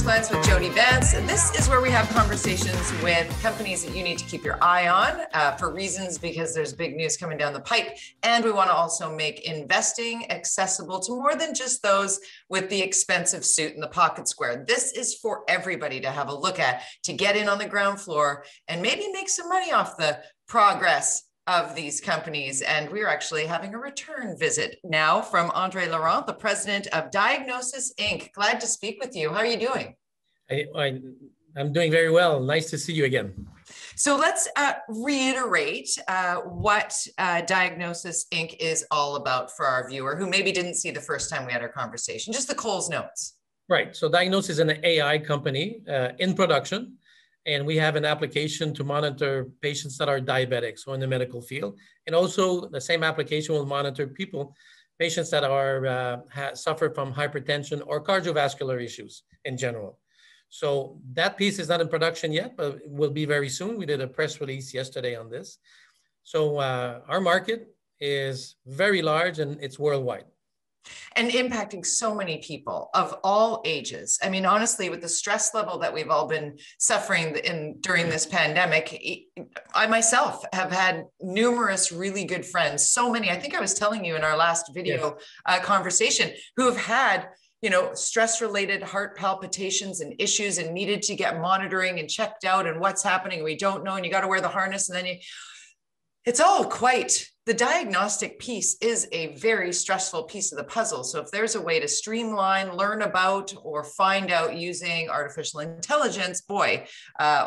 Clients with Jody Vance. And this is where we have conversations with companies that you need to keep your eye on for reasons because there's big news coming down the pipe. And we want to also make investing accessible to more than just those with the expensive suit and the pocket square. This is for everybody to have a look at, to get in on the ground floor and maybe make some money off the progress of these companies. And we're actually having a return visit now from Andre Larente, the president of DIAGNOS Inc. Glad to speak with you. How are you doing? I'm doing very well. Nice to see you again. So let's reiterate what DIAGNOS Inc. is all about for our viewer who maybe didn't see the first time we had our conversation, just the Coles notes. Right. So DIAGNOS is an AI company in production. And we have an application to monitor patients that are diabetic, so in the medical field. And also the same application will monitor patients that are suffer from hypertension or cardiovascular issues in general. So that piece is not in production yet, but will be very soon. We did a press release yesterday on this. So our market is very large and it's worldwide. And impacting so many people of all ages. I mean, honestly, with the stress level that we've all been suffering during this pandemic, I myself have had numerous really good friends, so many, I think I was telling you in our last video conversation, who have had, you know, stress-related heart palpitations and issues and needed to get monitoring and checked out and what's happening. We don't know, and you got to wear the harness, and then it's all quite. The diagnostic piece is a very stressful piece of the puzzle. So if there's a way to streamline, learn about, or find out using artificial intelligence, boy,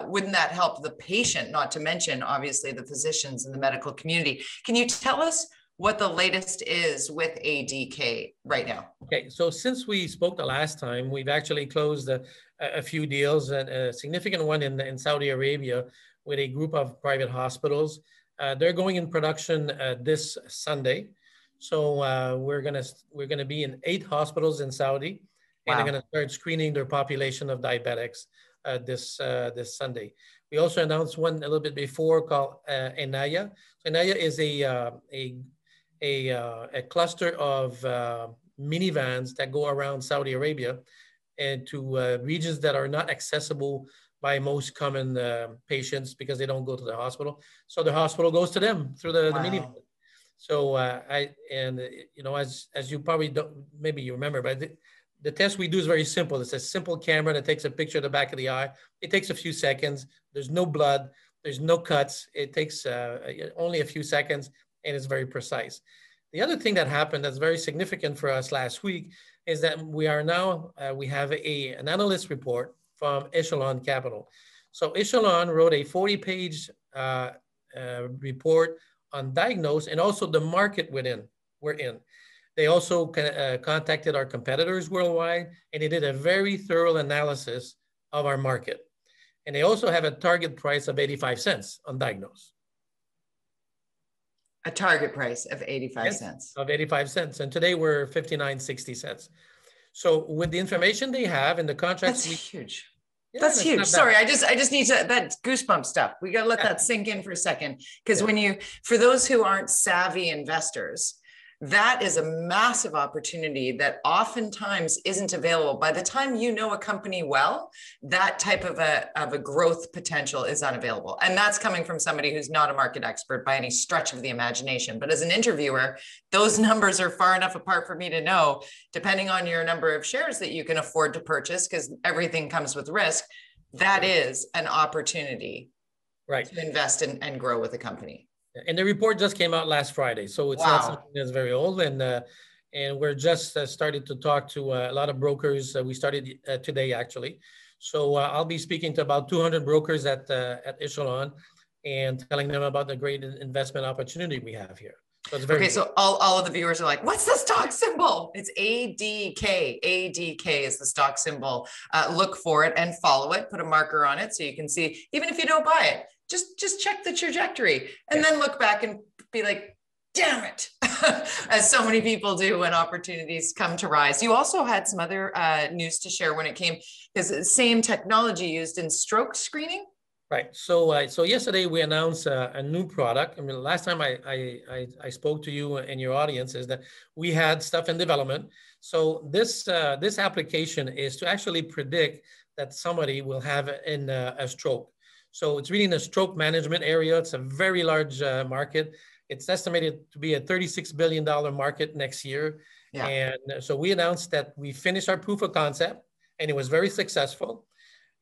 wouldn't that help the patient, not to mention, obviously, the physicians and the medical community. Can you tell us what the latest is with ADK right now? Okay, so since we spoke the last time, we've actually closed a few deals, and a significant one in Saudi Arabia with a group of private hospitals. They're going in production this Sunday, so we're gonna be in 8 hospitals in Saudi, and they're gonna start screening their population of diabetics this Sunday. We also announced one a little bit before called Enaya. So Enaya is a cluster of minivans that go around Saudi Arabia and to regions that are not accessible by most common patients because they don't go to the hospital. So the hospital goes to them through the minivan. So you know, as you probably don't, maybe you remember, but the test we do is very simple. It's a simple camera that takes a picture of the back of the eye. It takes a few seconds. There's no blood. There's no cuts. It takes only a few seconds, and it's very precise. The other thing that happened that's very significant for us last week is that we are now, we have an analyst report from Echelon Capital. So Echelon wrote a 40-page report on DIAGNOS and also the market we're in. They also contacted our competitors worldwide, and they did a very thorough analysis of our market. And they also have a target price of 85 cents on DIAGNOS. A target price of 85 cents. Of 85 cents. And today we're 59.60 cents. So with the information they have and the contracts, that's huge. Yeah, that's huge. Sorry, I just need to, that goosebump stuff. We got to let that sink in for a second. Because for those who aren't savvy investors, that is a massive opportunity that oftentimes isn't available. By the time you know a company well, that type of a growth potential is unavailable. And that's coming from somebody who's not a market expert by any stretch of the imagination. But as an interviewer, those numbers are far enough apart for me to know, depending on your number of shares that you can afford to purchase, because everything comes with risk, that is an opportunity to invest in and grow with a company. And the report just came out last Friday, so it's not something that's very old. And we're just started to talk to a lot of brokers. We started today, actually. So I'll be speaking to about 200 brokers at Echelon and telling them about the great investment opportunity we have here. So it's very so all of the viewers are like, what's the stock symbol? It's ADK. ADK is the stock symbol. Look for it and follow it. Put a marker on it so you can see, even if you don't buy it. Just check the trajectory and then look back and be like, damn it, as so many people do when opportunities come to rise. You also had some other news to share when it came, because the same technology used in stroke screening. Right. So so yesterday we announced a new product. I mean, last time I spoke to you and your audience is that we had stuff in development. So this application is to actually predict that somebody will have in a stroke. So it's really in the stroke management area. It's a very large market. It's estimated to be a $36 billion market next year. Yeah. And so we announced that we finished our proof of concept, and it was very successful.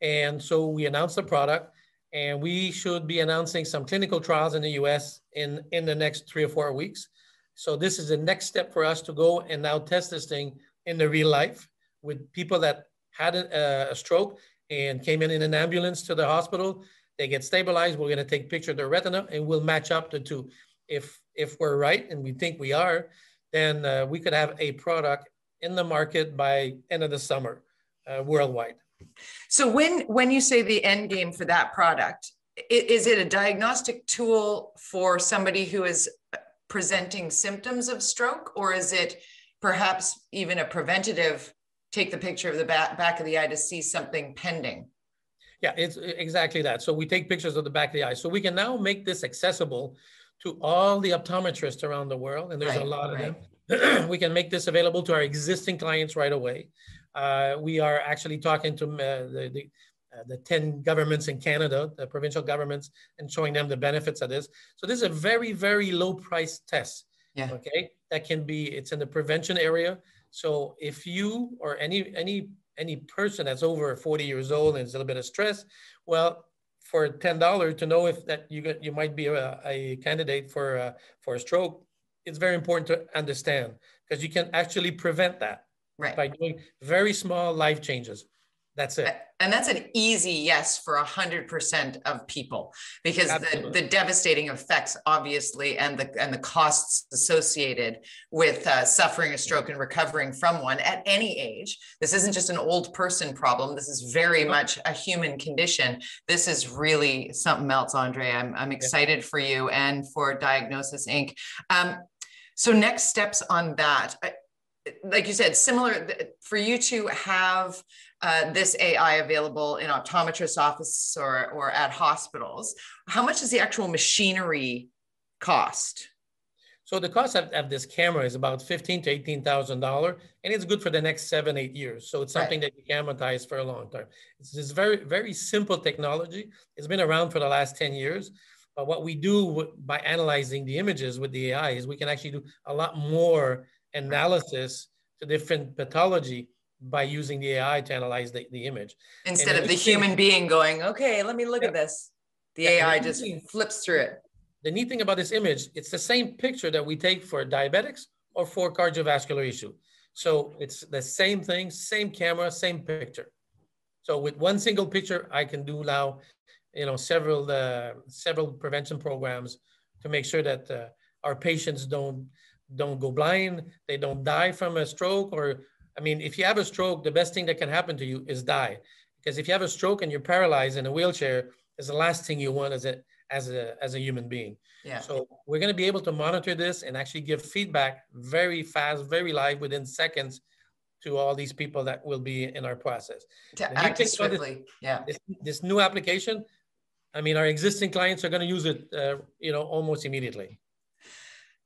And so we announced the product, and we should be announcing some clinical trials in the US in the next 3 or 4 weeks. So this is the next step for us to go and now test this thing in the real life with people that had a stroke and came in an ambulance to the hospital. They get stabilized. We're going to take picture of their retina, and we'll match up the two. If we're right, and we think we are, then we could have a product in the market by end of the summer worldwide. So when you say the end game for that product, is it a diagnostic tool for somebody who is presenting symptoms of stroke, or is it perhaps even a preventative, take the picture of the back of the eye to see something pending? Yeah, it's exactly that. So we take pictures of the back of the eye. So we can now make this accessible to all the optometrists around the world, and there's a lot of them. We can make this available to our existing clients right away. We are actually talking to the 10 governments in Canada, the provincial governments, and showing them the benefits of this. So this is a very, very low price test. Yeah. Okay, that can be, it's in the prevention area. So if you or any person that's over 40 years old and there's a little bit of stress, well, for $10 to know if that you might be a candidate for a stroke, it's very important to understand, because you can actually prevent that by doing very small life changes. That's it. And that's an easy yes for 100% of people, because the devastating effects, obviously, and the costs associated with suffering a stroke and recovering from one at any age. This isn't just an old person problem. This is very much a human condition. This is really something else, Andre. I'm excited for you and for Diagnosis Inc. So next steps on that. Like you said, similar for you to have this AI available in optometrist offices or at hospitals. How much does the actual machinery cost? So the cost of this camera is about $15,000 to $18,000, and it's good for the next 7-8 years. So it's something that you can amortize for a long time. It's this very, very simple technology. It's been around for the last 10 years. But what we do by analyzing the images with the AI is we can actually do a lot more analysis to different pathology by using the AI to analyze the image. Instead of the human being going, okay, let me look at this. The AI just flips through it. The neat thing about this image, it's the same picture that we take for diabetics or for cardiovascular issue. So it's the same thing, same camera, same picture. So with one single picture, I can do now, several prevention programs to make sure that our patients don't go blind, they don't die from a stroke. Or, I mean, if you have a stroke, the best thing that can happen to you is die. Because if you have a stroke and you're paralyzed in a wheelchair, it's the last thing you want as a human being. Yeah. So we're going to be able to monitor this and actually give feedback very fast, very live, within seconds, to all these people that will be in our process. To act swiftly. This new application, I mean, our existing clients are going to use it, almost immediately.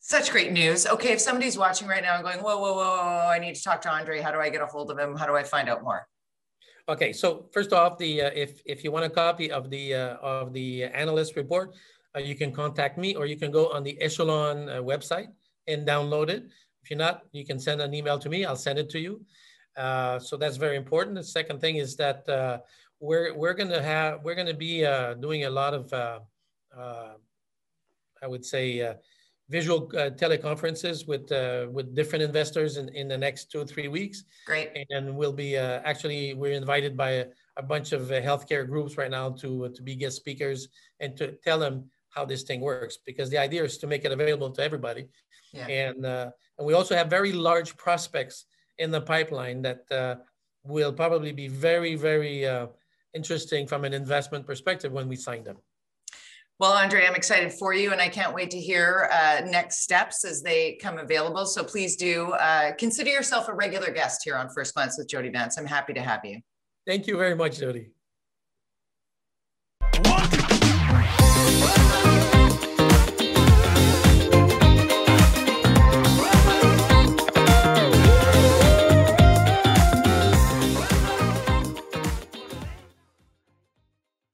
Such great news. Okay, if somebody's watching right now and going, whoa, I need to talk to Andre. How do I get a hold of him? How do I find out more? Okay, so first off, if you want a copy of the analyst report, you can contact me, or you can go on the Echelon website and download it. If you're not, you can send an email to me. I'll send it to you. So that's very important. The second thing is that we're going to be doing a lot of I would say visual teleconferences with different investors in the next 2 or 3 weeks. Great. And we'll be we're invited by a bunch of healthcare groups right now to be guest speakers and to tell them how this thing works, because the idea is to make it available to everybody. Yeah. And we also have very large prospects in the pipeline that will probably be very, very interesting from an investment perspective when we sign them. Well, Andre, I'm excited for you, and I can't wait to hear next steps as they come available. So please do consider yourself a regular guest here on First Glance with Jody Vance. I'm happy to have you. Thank you very much, Jody.